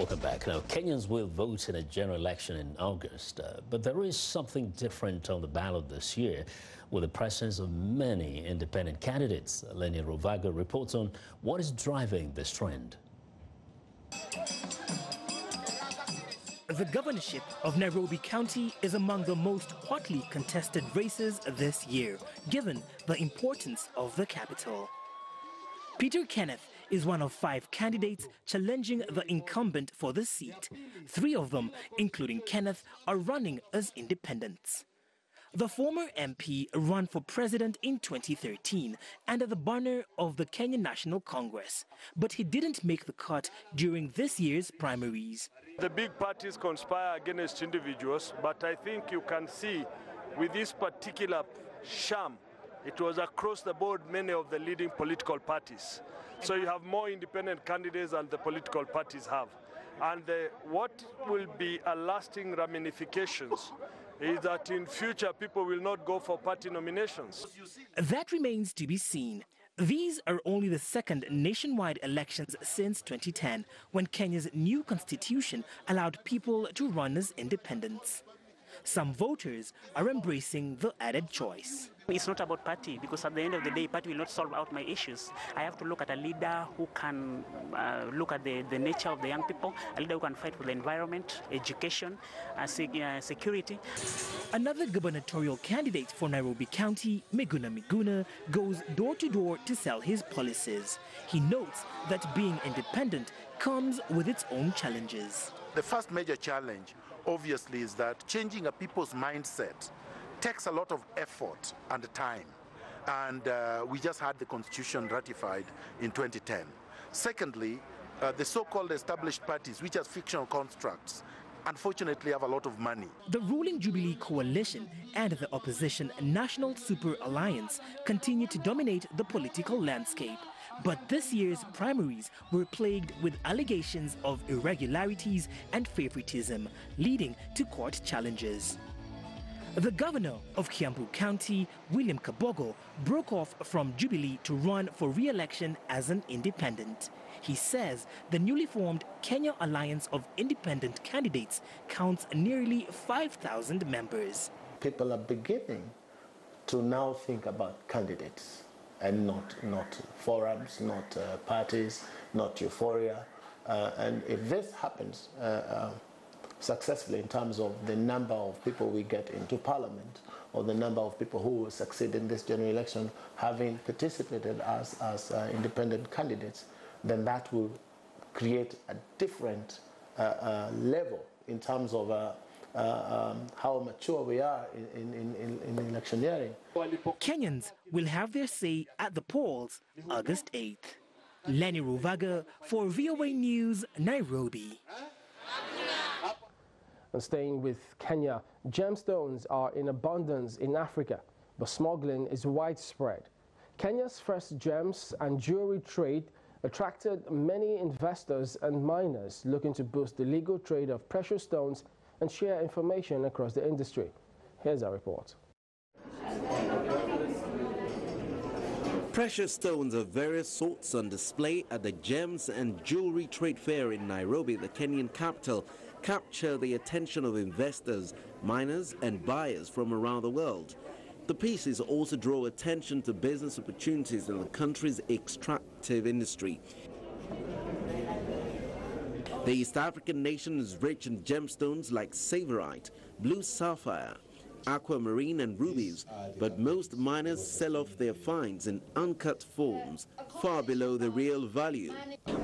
Welcome back. Now, Kenyans will vote in a general election in August, but there is something different on the ballot this year with the presence of many independent candidates. Lenny Ruvaga reports on what is driving this trend. The governorship of Nairobi County is among the most hotly contested races this year, given the importance of the capital. Peter Kenneth is one of 5 candidates challenging the incumbent for the seat. 3 of them, including Kenneth, are running as independents. The former MP ran for president in 2013 under the banner of the Kenyan National Congress, but he didn't make the cut during this year's primaries. The big parties conspire against individuals, but I think you can see with this particular sham, it was across the board many of the leading political parties. So you have more independent candidates than the political parties have. And what will be a lasting ramifications is that in future people will not go for party nominations. That remains to be seen. These are only the second nationwide elections since 2010, when Kenya's new constitution allowed people to run as independents. Some voters are embracing the added choice. It's not about party, because at the end of the day, party will not solve out my issues. I have to look at a leader who can look at the nature of the young people, a leader who can fight for the environment, education, security. Another gubernatorial candidate for Nairobi County, Miguna, goes door to door to sell his policies. He notes that being independent comes with its own challenges. The first major challenge, obviously, is that changing a people's mindset takes a lot of effort and time. And we just had the constitution ratified in 2010. Secondly, the so-called established parties, which are fictional constructs, unfortunately have a lot of money. The ruling Jubilee coalition and the opposition National Super Alliance continue to dominate the political landscape. But this year's primaries were plagued with allegations of irregularities and favoritism, leading to court challenges. The governor of Kiambu County, William Kabogo, broke off from Jubilee to run for re-election as an independent. He says the newly formed Kenya Alliance of Independent Candidates counts nearly 5,000 members. People are beginning to now think about candidates and not forums, not parties, not euphoria. And if this happens successfully in terms of the number of people we get into parliament or the number of people who will succeed in this general election having participated as independent candidates, then that will create a different level in terms of how mature we are in electioneering. Kenyans will have their say at the polls August 8th. Lenny Ruvaga for VOA News, Nairobi. And staying with Kenya, gemstones are in abundance in Africa, but smuggling is widespread. Kenya's first gems and jewelry trade attracted many investors and miners looking to boost the legal trade of precious stones and share information across the industry. Here's our report. Precious stones of various sorts on display at the Gems and Jewelry Trade Fair in Nairobi, the Kenyan capital, capture the attention of investors, miners and buyers from around the world. The pieces also draw attention to business opportunities in the country's extractive industry. The East African nation is rich in gemstones like savorite, blue sapphire, aquamarine and rubies, but most miners sell off their finds in uncut forms, far below the real value.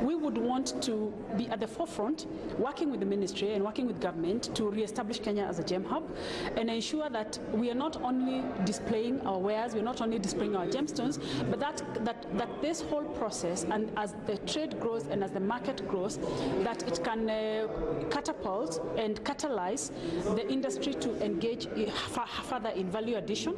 We would want to be at the forefront, working with the ministry and working with government to re-establish Kenya as a gem hub and ensure that we are not only displaying our wares, we're not only displaying our gemstones, but that this whole process, and as the trade grows and as the market grows, that it can catapult and catalyze the industry to engage further in value addition,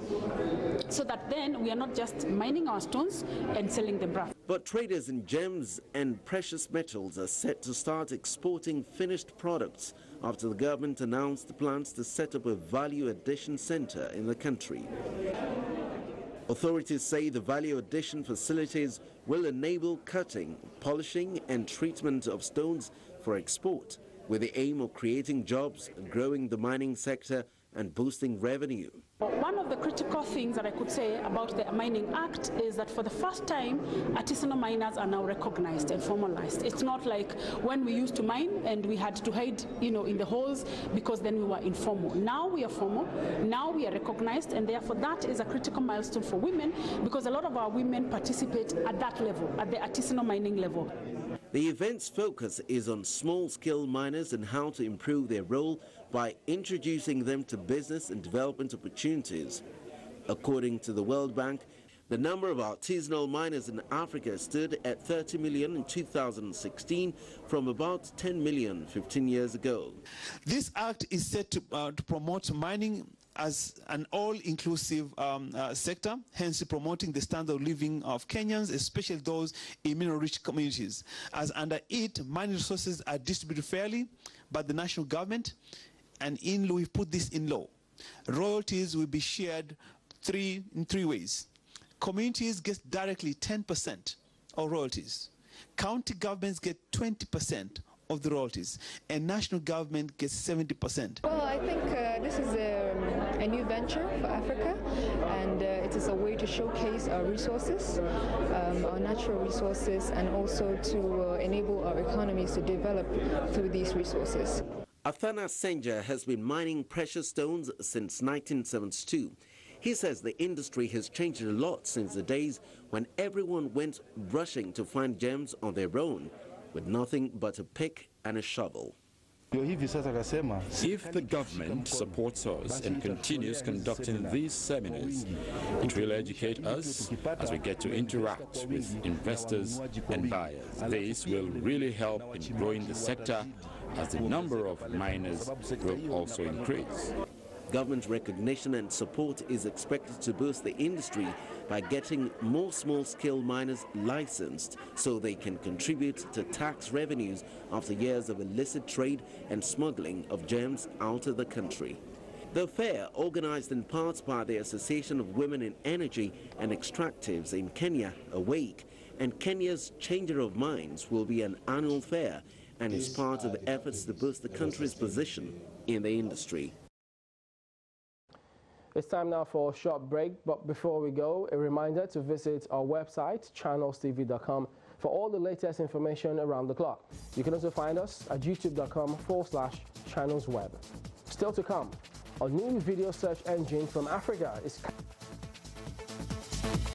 so that then we are not just mining our stones and selling them rough. But traders in gems and precious metals are set to start exporting finished products after the government announced plans to set up a value addition center in the country. Authorities say the value addition facilities will enable cutting, polishing and treatment of stones for export, with the aim of creating jobs, growing the mining sector and boosting revenue. One of the critical things that I could say about the Mining Act is that for the first time, artisanal miners are now recognized and formalized. It's not like when we used to mine and we had to hide, in the holes because then we were informal. Now we are formal, now we are recognized, and therefore that is a critical milestone for women because a lot of our women participate at that level, at the artisanal mining level. The event's focus is on small-scale miners and how to improve their role by introducing them to business and development opportunities. According to the World Bank, the number of artisanal miners in Africa stood at 30 million in 2016 from about 10 million 15 years ago. This act is set to promote mining as an all-inclusive sector, hence promoting the standard of living of Kenyans, especially those in mineral-rich communities. As under it, mining resources are distributed fairly by the national government, and in law, we put this in law. Royalties will be shared in three ways. Communities get directly 10% of royalties. County governments get 20% of the royalties, and national government gets 70%. Well, I think this is a new venture for Africa, and it is a way to showcase our resources, our natural resources, and also to enable our economies to develop through these resources. Athana Senja has been mining precious stones since 1972. He says the industry has changed a lot since the days when everyone went rushing to find gems on their own, with nothing but a pick and a shovel. If the government supports us and continues conducting these seminars, it will educate us as we get to interact with investors and buyers. This will really help in growing the sector as the number of miners will also increase. Government recognition and support is expected to boost the industry by getting more small-scale miners licensed so they can contribute to tax revenues after years of illicit trade and smuggling of gems out of the country. The fair, organized in part by the Association of Women in Energy and Extractives in Kenya, AWAKE, and Kenya's Changer of Mines will be an annual fair and is part of efforts to boost the country's position in the industry. It's time now for a short break, but before we go, a reminder to visit our website, channelstv.com, for all the latest information around the clock. You can also find us at youtube.com/channelsweb. Still to come, a new video search engine from Africa is